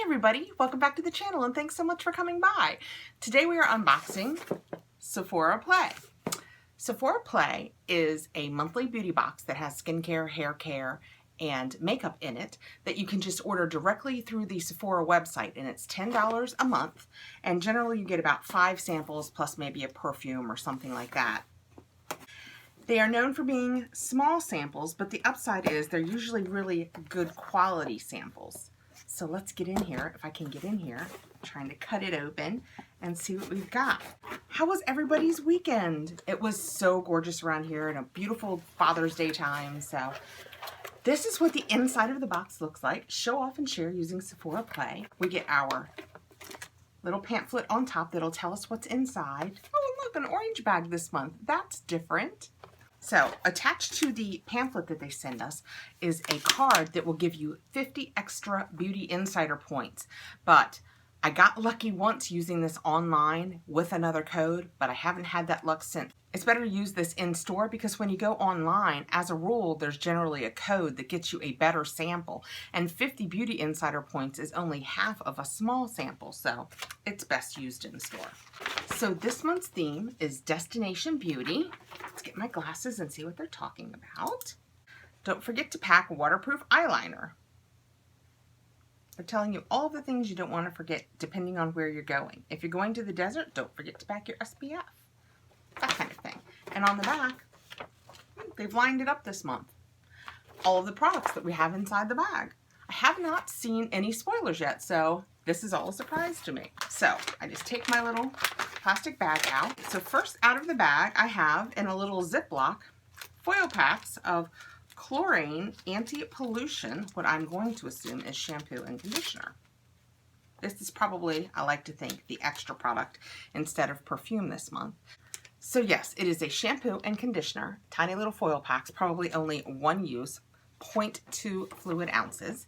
everybody, welcome back to the channel and thanks so much for coming by. Today we are unboxing Sephora Play. Sephora Play is a monthly beauty box that has skincare, hair care, and makeup in it that you can just order directly through the Sephora website, and it's $10 a month, and generally you get about 5 samples plus maybe a perfume or something like that. They are known for being small samples, but the upside is they're usually really good quality samples. So let's get in here, if I can get in here. I'm trying to cut it open and see what we've got. How was everybody's weekend? It was so gorgeous around here and a beautiful Father's Day time. So this is what the inside of the box looks like. Show off and share using Sephora Play. We get our little pamphlet on top that'll tell us what's inside. Oh, look, an orange bag this month. That's different. So attached to the pamphlet that they send us is a card that will give you 50 extra Beauty Insider points. But I got lucky once using this online with another code, but I haven't had that luck since. It's better to use this in store because when you go online, as a rule, there's generally a code that gets you a better sample. And 50 Beauty Insider points is only half of a small sample, so it's best used in store. So this month's theme is Destination Beauty. Let's get my glasses and see what they're talking about. Don't forget to pack waterproof eyeliner. They're telling you all the things you don't want to forget depending on where you're going. If you're going to the desert, don't forget to pack your SPF. That kind of thing. And on the back, they've lined it up this month. All of the products that we have inside the bag. I have not seen any spoilers yet, so this is all a surprise to me. So I just take my little plastic bag out. So first out of the bag, I have in a little Ziploc foil packs of chlorine anti-pollution, what I'm going to assume is shampoo and conditioner. This is probably, I like to think, the extra product instead of perfume this month. So yes, it is a shampoo and conditioner, tiny little foil packs, probably only one use, 0.2 fluid ounces.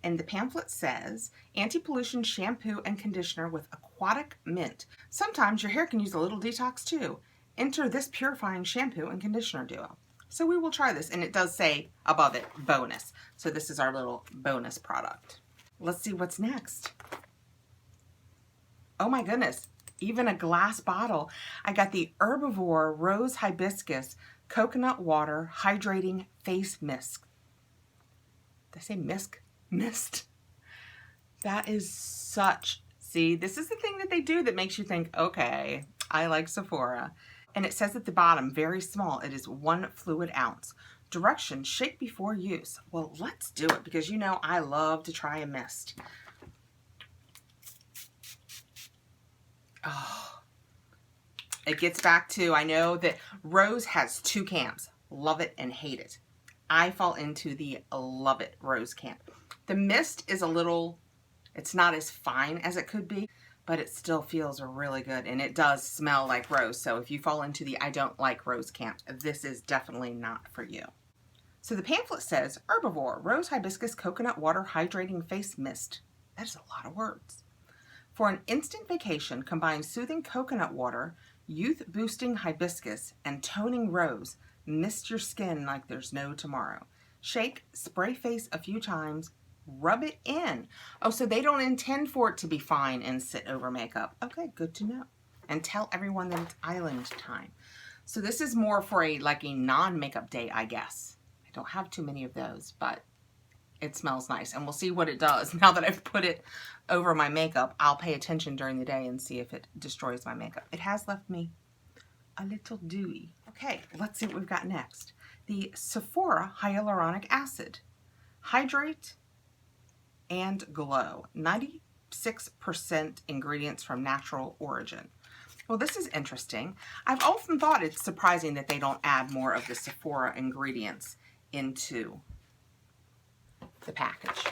And the pamphlet says, anti-pollution shampoo and conditioner with aquatic mint. Sometimes your hair can use a little detox too. Enter this purifying shampoo and conditioner duo. So we will try this, and it does say above it, bonus. So this is our little bonus product. Let's see what's next. Oh my goodness, even a glass bottle. I got the Herbivore Rose Hibiscus Coconut Water Hydrating Face Misc. Did I say misc? Mist. That is such, see, this is the thing that they do that makes you think, okay, I like Sephora. And it says at the bottom, very small, it is 1 fluid ounce. Directions, shake before use. Well, let's do it because you know I love to try a mist. Oh, it gets back to, I know that Rose has 2 camps, love it and hate it. I fall into the love it Rose camp. The mist is a little, it's not as fine as it could be, but it still feels really good, and it does smell like rose. So if you fall into the I don't like rose camp, this is definitely not for you. So the pamphlet says, Herbivore Rose Hibiscus Coconut Water Hydrating Face Mist. That is a lot of words. For an instant vacation, combine soothing coconut water, youth-boosting hibiscus, and toning rose. Mist your skin like there's no tomorrow. Shake, spray face a few times, rub it in. Oh, so they don't intend for it to be fine and sit over makeup. Okay, good to know. And tell everyone that it's island time. So this is more for a non-makeup day, I guess. I don't have too many of those, but it smells nice. And we'll see what it does. Now that I've put it over my makeup, I'll pay attention during the day and see if it destroys my makeup. It has left me a little dewy. Okay, let's see what we've got next. The Sephora Hyaluronic Acid. Hydrate and glow. 96% ingredients from natural origin. Well, this is interesting. I've often thought it's surprising that they don't add more of the Sephora ingredients into the package.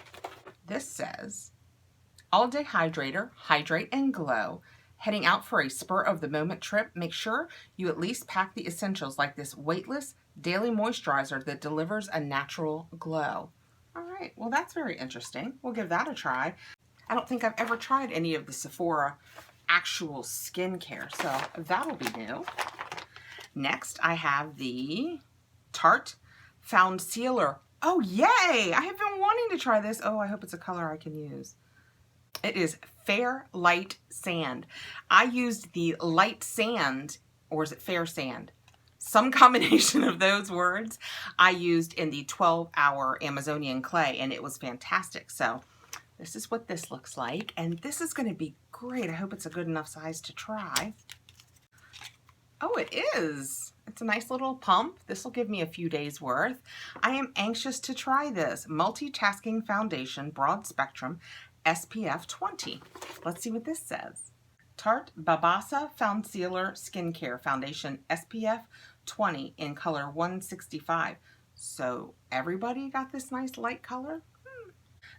This says, all-day hydrator, hydrate and glow. Heading out for a spur-of-the-moment trip, make sure you at least pack the essentials like this weightless daily moisturizer that delivers a natural glow. All right, well that's very interesting. We'll give that a try. I don't think I've ever tried any of the Sephora actual skincare, so that'll be new. Next, I have the Tarte Found Sealer. Oh, yay! I have been wanting to try this. Oh, I hope it's a color I can use. It is Fair Light Sand. I used the light sand, or is it fair sand? Some combination of those words I used in the 12-hour Amazonian clay, and it was fantastic. So this is what this looks like, and this is going to be great. I hope it's a good enough size to try. Oh, it is. It's a nice little pump. This will give me a few days worth. I am anxious to try this. Multitasking Foundation, Broad Spectrum, SPF 20. Let's see what this says. Tarte Babasa Concealer Skincare Foundation, SPF 20 in color 165. So everybody got this nice light color?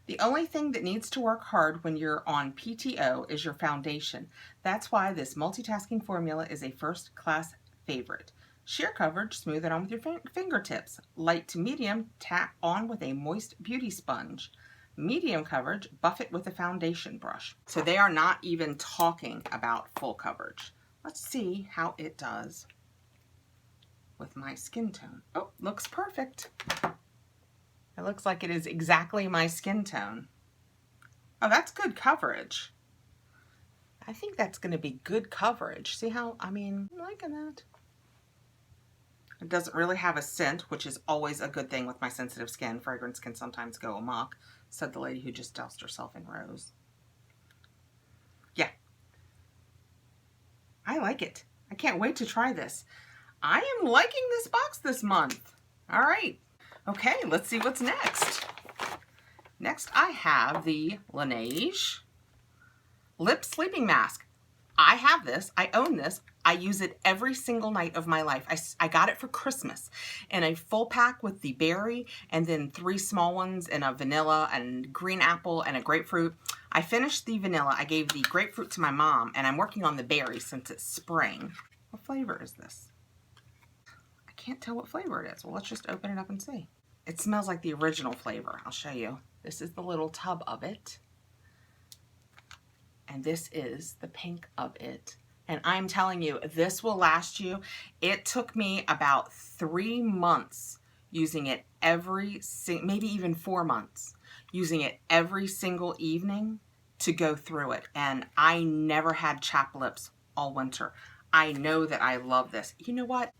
The only thing that needs to work hard when you're on PTO is your foundation. That's why this multitasking formula is a first-class favorite. Sheer coverage, smooth it on with your fingertips. Light to medium, tap on with a moist beauty sponge. Medium coverage, buff it with a foundation brush. So they are not even talking about full coverage. Let's see how it does with my skin tone. Oh, looks perfect. It looks like it is exactly my skin tone. Oh, that's good coverage. I think that's going to be good coverage. See how, I'm liking that. It doesn't really have a scent, which is always a good thing with my sensitive skin. Fragrance can sometimes go amok, said the lady who just doused herself in rose. Yeah. I like it. I can't wait to try this. I am liking this box this month. All right. Okay, let's see what's next. Next, I have the Laneige Lip Sleeping Mask. I have this. I own this. I use it every single night of my life. I got it for Christmas in a full pack with the berry and then 3 small ones and a vanilla and green apple and a grapefruit. I finished the vanilla. I gave the grapefruit to my mom, and I'm working on the berry since it's spring. What flavor is this? I can't tell what flavor it is. Well, let's just open it up and see. It smells like the original flavor. I'll show you. This is the little tub of it. And this is the pink of it. And I'm telling you, this will last you. It took me about 3 months using it maybe even 4 months, using it every single evening to go through it. And I never had chapped lips all winter. I know that I love this. You know what?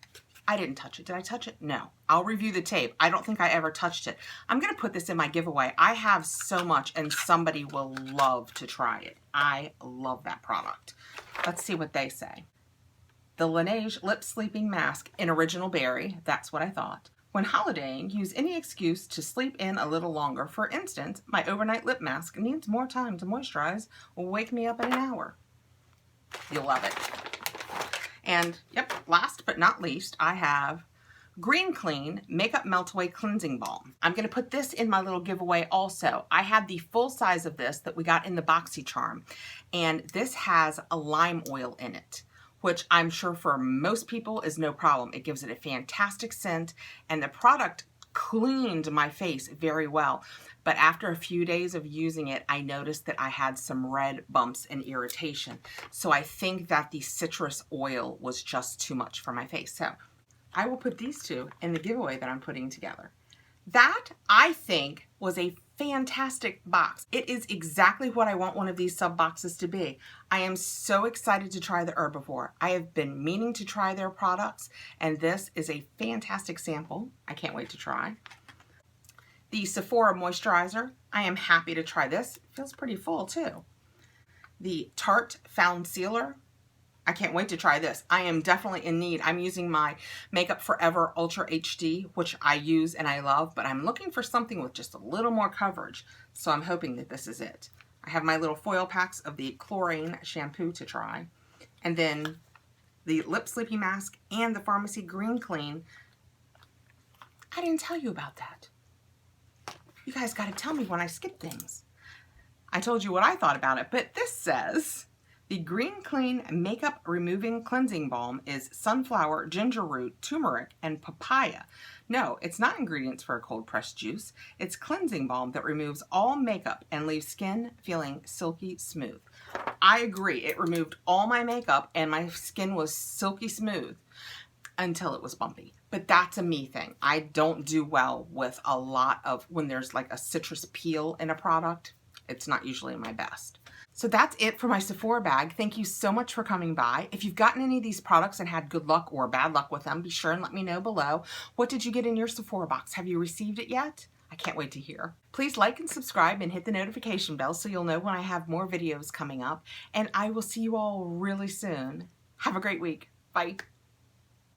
I didn't touch it. Did I touch it? No. I'll review the tape. I don't think I ever touched it. I'm going to put this in my giveaway. I have so much, and somebody will love to try it. I love that product. Let's see what they say. The Laneige Lip Sleeping Mask in Original Berry. That's what I thought. When holidaying, use any excuse to sleep in a little longer. For instance, my overnight lip mask needs more time to moisturize. Will wake me up in an hour. You'll love it. And, yep, last but not least, I have Green Clean Makeup Melt Away Cleansing Balm. I'm going to put this in my little giveaway also. I have the full size of this that we got in the Boxycharm, and this has a lime oil in it, which I'm sure for most people is no problem. It gives it a fantastic scent, and the product cleaned my face very well. But after a few days of using it, I noticed that I had some red bumps and irritation. So I think that the citrus oil was just too much for my face. So I will put these two in the giveaway that I'm putting together. That, I think, was a fantastic box. It is exactly what I want one of these sub boxes to be. I am so excited to try the Herbivore. I have been meaning to try their products, and this is a fantastic sample. I can't wait to try. The Sephora moisturizer. I am happy to try this. It feels pretty full too. The Tarte Concealer. I can't wait to try this. I am definitely in need. I'm using my Makeup Forever Ultra HD, which I use and I love, but I'm looking for something with just a little more coverage. So I'm hoping that this is it. I have my little foil packs of the chlorine shampoo to try. And then the Lip Sleeping Mask and the Pharmacy Green Clean. I didn't tell you about that. You guys got to tell me when I skip things. I told you what I thought about it, but this says the Green Clean Makeup Removing Cleansing Balm is sunflower, ginger root, turmeric, and papaya. No, it's not ingredients for a cold pressed juice. It's cleansing balm that removes all makeup and leaves skin feeling silky smooth. I agree. It removed all my makeup and my skin was silky smooth until it was bumpy. But that's a me thing. I don't do well with a lot of when there's like a citrus peel in a product. it's not usually my best. So that's it for my Sephora bag. Thank you so much for coming by. If you've gotten any of these products and had good luck or bad luck with them, be sure and let me know below. What did you get in your Sephora box? Have you received it yet? I can't wait to hear. Please like and subscribe and hit the notification bell so you'll know when I have more videos coming up. And I will see you all really soon. Have a great week. Bye.